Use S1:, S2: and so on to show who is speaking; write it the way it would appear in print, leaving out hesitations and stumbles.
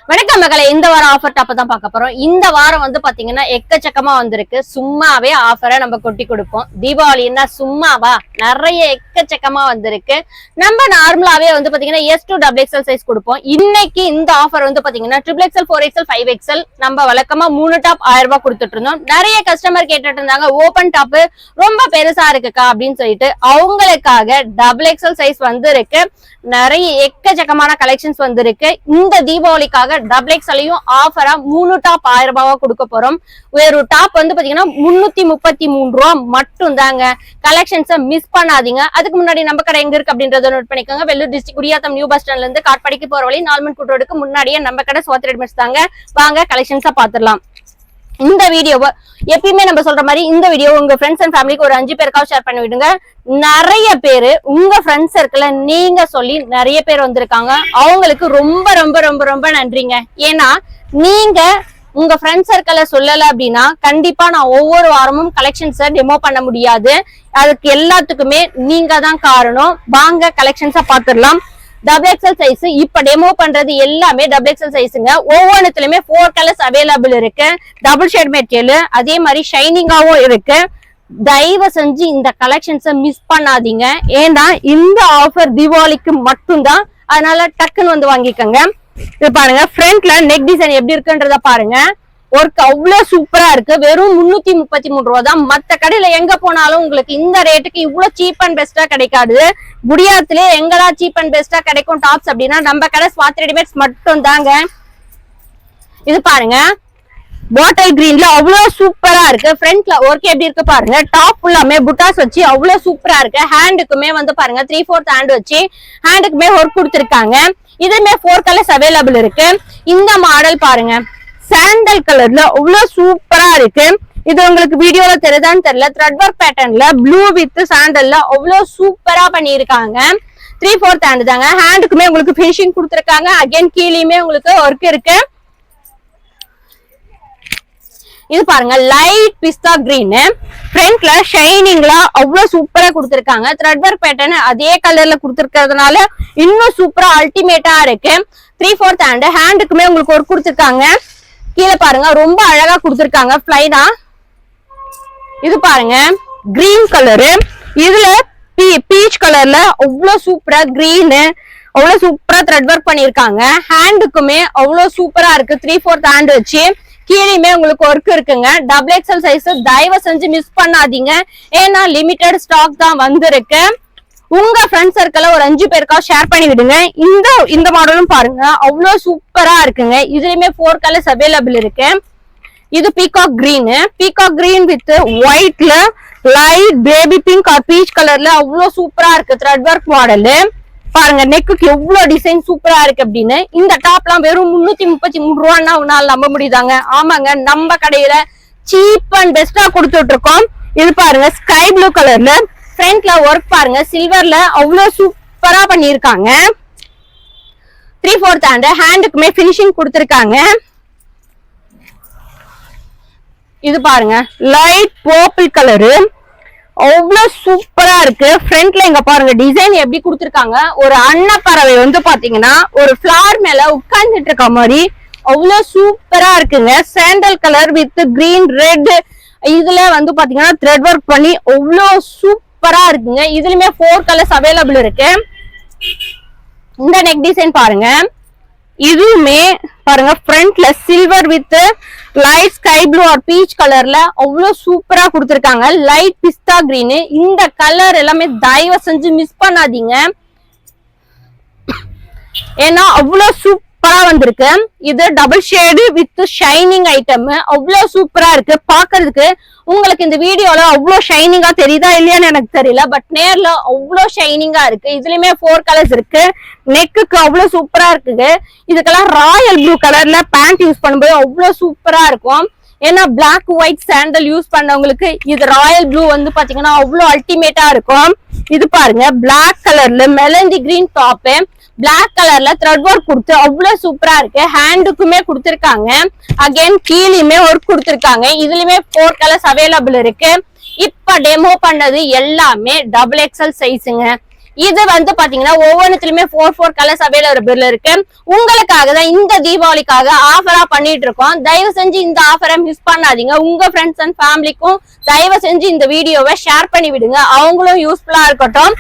S1: வணக்கம் மகளே, இந்த வாரம் ஆஃபர் டாப் தான் பார்க்க போறோம். இந்த வாரம் வந்து பாத்தீங்கன்னா எக்கச்சக்கமா வந்திருக்கு. சும்மாவே ஆஃபரை நம்ம கொட்டி கொடுப்போம். தீபாவளின்னா சும்மாவா நிறைய எக்கச்சக்கமா வந்திருக்கு. நம்ம நார்மலாவே வந்து பாத்தீங்கன்னா S2 XXL சைஸ் கொடுப்போம். இன்னைக்கு இந்த ஆஃபர் வந்து பாத்தீங்கன்னா XXL 4XL 5XL நம்ம வழக்கமா 3 டாப் 1000 ரூபாய் கொடுத்துட்டு இருந்தோம். நிறைய கஸ்டமர் கேட்டுட்டு இருந்தாங்க ஓபன் டாப் ரொம்ப பெருசா இருக்குக்கா அப்படின்னு சொல்லிட்டு. அவங்களுக்காக XXL சைஸ் வந்திருக்கு. நிறைய எக்கச்சக்கமான கலெக்ஷன்ஸ் வந்திருக்கு. இந்த தீபாவளிக்காக XXLையும் ஆஃபரா 3 டாப் 1000 ரூபாவா கொடுக்க போறோம். ஒரு டாப் வந்து பாத்தீங்கன்னா 333 ரூபா மட்டும் தாங்க. கலெக்ஷன்ஸை மிஸ் பண்ணாதீங்க. அதுக்கு முன்னாடி நம்ம கடை எங்க இருக்கு அப்படின்றத நோட் பண்ணிக்கோங்க. Vellore district Gudiyatham new bus ஸ்டாண்ட்ல இருந்து காட்பாடிக்கு போற வழி நால்மன் கூட்டோடுக்கு முன்னாடியே நம்ம கடை ஸ்வாத் ரெடிமேட்ஸ் தாங்க. வாங்க கலெக்ஷன்ஸா பாத்துடலாம். இந்த வீடியோவை எப்பயுமே நம்ம சொல்ற மாதிரி இந்த வீடியோ உங்க ஃப்ரெண்ட்ஸ் அண்ட் ஃபேமிலிக்கு ஒரு 5 பேருக்காவது ஷேர் பண்ணி விடுங்க. நிறைய பேரு உங்க ஃப்ரெண்ட்ஸ் சர்க்கிள்ல நீங்க சொல்லி நிறைய பேர் வந்திருக்காங்க. அவங்களுக்கு ரொம்ப ரொம்ப ரொம்ப ரொம்ப நன்றிங்க. ஏன்னா நீங்க உங்க ஃப்ரெண்ட்ஸ் சர்க்கிள்ல சொல்லல அப்படின்னா கண்டிப்பா நான் ஒவ்வொரு வாரமும் கலெக்ஷன்ஸை டெமோ பண்ண முடியாது. அதுக்கு எல்லாத்துக்குமே நீங்க தான் காரணம். வாங்க கலெக்ஷன்ஸா பாத்துடலாம். XXL சைஸ் இப்ப டெமோ பண்றது எல்லாமே XXL சைஸுங்க. ஒவ்வொன்றுலயுமே 4 கலர்ஸ் அவைலபிள் இருக்கு. டபுள் ஷேட் மெட்டீரியல், அதே மாதிரி ஷைனிங்காவும் இருக்கு. தயவு செஞ்சு இந்த கலெக்ஷன்ஸை மிஸ் பண்ணாதீங்க. ஏன்னா இந்த ஆஃபர் தீபாவளிக்கு மட்டும்தான். அதனால டக்குன்னு வந்து வாங்கிக்கோங்க. இது பாருங்க, ஃப்ரண்ட்ல நெக் டிசைன் எப்படி இருக்குன்றத பாருங்க. ஒர்க் அவ்வளவு சூப்பரா இருக்கு. வெறும் 333 ரூபா தான். மத்த கடையில எங்க போனாலும் உங்களுக்கு இந்த ரேட்டுக்கு இவ்வளவு சீப் அண்ட் பெஸ்டா கிடைக்காது. குடியாத்திலே எங்கடா சீப் அண்ட் பெஸ்டா கிடைக்கும் டாப்ஸ் அப்படின்னா நம்ம கடை ஸ்வாத் ரெடிமேட்ஸ் மட்டும் தாங்க. இது பாருங்க, பாட்டில் கிரீன்ல அவ்வளவு சூப்பரா இருக்கு. ஃப்ரண்ட்ல ஒர்க் எப்படி இருக்கு பாருங்க. டாப் ஃபுல்லாமே புட்டாஸ் வச்சு அவ்வளவு சூப்பரா இருக்கு. ஹேண்டுக்குமே வந்து பாருங்க 3/4 ஹேண்ட் வச்சு ஹேண்டுக்குமே ஒர்க் கொடுத்திருக்காங்க. இதுமே 4 கலர்ஸ் அவைலபிள் இருக்கு. இந்த மாடல் பாருங்க, சாண்டல் கலர்ல அவ்வளவு சூப்பரா இருக்கு. இது உங்களுக்கு வீடியோல தெரியுதான்னு தெரியல. த்ரெட் ஒர்க் பேட்டர்ன்ல ப்ளூ வித் சாண்டல்ல அவ்வளவு சூப்பரா பண்ணிருக்காங்க. 3/4 ஹேண்ட் தாங்க. ஹேண்டுக்குமே உங்களுக்கு ஃபினிஷிங் கொடுத்திருக்காங்க. அகைன் கீழேயுமே உங்களுக்கு ஒர்க் இருக்கு. இது பாருங்க, லைட் பிஸ்தா கிரீன், ஃப்ரண்ட்ல ஷைனிங்ல அவ்வளவு சூப்பரா கொடுத்திருக்காங்க. த்ரெட் ஒர்க் பேட்டர்ன் அதே கலர்ல கொடுத்திருக்கிறதுனால இன்னும் சூப்பரா அல்டிமேட்டா இருக்கு. 3/4 ஹேண்ட், ஹேண்டுக்குமே உங்களுக்கு ஒர்க் கொடுத்திருக்காங்க. கீழே பாருங்க ரொம்ப அழகா கொடுத்திருக்காங்க பிளைனா. இது பாருங்க கிரீன் கலரு, இதுல பீச் கலர்ல அவ்வளவு சூப்பரா கிரீன் அவ்வளவு சூப்பரா த்ரெட் ஒர்க் பண்ணிருக்காங்க. ஹேண்டுக்குமே அவ்வளவு சூப்பரா இருக்கு. 3/4 ஹேண்ட் வச்சு கீழேயுமே உங்களுக்கு ஒர்க் இருக்குங்க. XXL சைஸ் தயவு செஞ்சு மிஸ் பண்ணாதீங்க. ஏன்னா லிமிடெட் ஸ்டாக் தான் வந்திருக்கு. உங்க ஃப்ரெண்ட் சர்க்கிள் ஒரு 5 பேருக்கா ஷேர் பண்ணி விடுங்க. இந்த மாடலும் பாருங்க அவ்வளவு சூப்பரா இருக்குங்க. இதுலயுமே 4 கலர்ஸ் அவைலபிள் இருக்கு. இது பீகாக் கிரீன் வித் ஒயிட்ல light baby pink or peach கலர்ல அவ்வளவு சூப்பரா இருக்கு. த்ரெட் ஒர்க் மாடல் பாருங்க. நெக்குக்கு எவ்வளவு டிசைன் சூப்பரா இருக்கு அப்படின்னு. இந்த டாப்லாம் வெறும் 333 ரூபான்னா உன்னால நம்ப முடியுதாங்க? ஆமாங்க, நம்ம கடையில சீப் அண்ட் பெஸ்டா கொடுத்துட்டு இருக்கோம். இது பாருங்க ஸ்கை ப்ளூ கலர்ல, ஃப்ரண்ட்ல ஒர்க் பாருங்க சில்வர்ல அவ்வளவு சூப்பரா பண்ணிருக்காங்க. 3/4 ஹேண்ட், ஹேண்டுக்குமே பினிஷிங் கொடுத்திருக்காங்க. இது பாருங்க லைட் பர்பிள் கலரு அவ்வளவு சூப்பரா இருக்கு. ஃப்ரண்ட்ல இங்க பாருங்க டிசைன் எப்படி கொடுத்திருக்காங்க. ஒரு அன்னப்பறவை வந்து பாத்தீங்கன்னா ஒரு ஃபிளவர் மேல உட்கார்ந்துட்டு இருக்க மாதிரி அவ்வளவு சூப்பரா இருக்குங்க. Sandal colour with green red, இதுல வந்து பாத்தீங்கன்னா த்ரெட் ஒர்க் பண்ணி அவ்வளவு சூப்பரா இருக்குங்க. இதுலயுமே 4 கலர்ஸ் அவைலபிள் இருக்கு. இந்த நெக் டிசைன் பாருங்க. இதுவுமே பாருங்க ஃப்ரண்ட்ல silver with light sky blue or peach கலர்ல அவ்வளவு சூப்பரா கொடுத்திருக்காங்க. லைட் பிஸ்தா கிரீன், இந்த கலர் எல்லாமே தயவு செஞ்சு மிஸ் பண்ணாதீங்க. ஏன்னா அவ்வளவு சூப்பரா வந்திருக்கு. இது double shade with shining item அவ்வளவு சூப்பரா இருக்கு. பாக்குறதுக்கு உங்களுக்கு இந்த வீடியோல அவ்வளவு ஷைனிங்கா தெரியுதா இல்லையான்னு எனக்கு தெரியல. பட் நேர்ல அவ்வளவு ஷைனிங்கா இருக்கு. இதுலயுமே 4 கலர்ஸ் இருக்கு. நெக்குக்கு அவ்வளவு சூப்பரா இருக்குங்க. இதுக்கெல்லாம் ராயல் ப்ளூ கலர்ல பேண்ட் யூஸ் பண்ணும்போது அவ்வளவு சூப்பரா இருக்கும். ஏன்னா பிளாக் ஒயிட் சாண்டல் யூஸ் பண்ணவங்களுக்கு இது ராயல் ப்ளூ வந்து பாத்தீங்கன்னா அவ்வளவு அல்டிமேட்டா இருக்கும். இது பாருங்க பிளாக் கலர்ல மெலந்தி கிரீன் டாப், பிளாக் கலர்ல த்ரெட் ஒர்க் கொடுத்து அவ்வளவு சூப்பரா இருக்கு. ஹேண்டுக்குமே கொடுத்திருக்காங்க. அகைன் கீழேயுமே ஒர்க் கொடுத்திருக்காங்க. இதுலயுமே 4 கலர்ஸ் அவைலபிள் இருக்கு. இப்ப டெமோ பண்ணது எல்லாமே XXL சைஸுங்க. இது வந்து பாத்தீங்கன்னா ஒவ்வொன்றுலயுமே 4 கலர்ஸ் அவைலபிள் இருக்கு. உங்களுக்காக தான் இந்த தீபாவளிக்காக ஆஃபரா பண்ணிட்டு இருக்கோம். தயவு செஞ்சு இந்த ஆஃபரை மிஸ் பண்ணாதீங்க. உங்க ஃப்ரெண்ட்ஸ் அண்ட் ஃபேமிலிக்கும் தயவு செஞ்சு இந்த வீடியோவை ஷேர் பண்ணி விடுங்க, அவங்களும் யூஸ்ஃபுல்லா இருக்கட்டும்.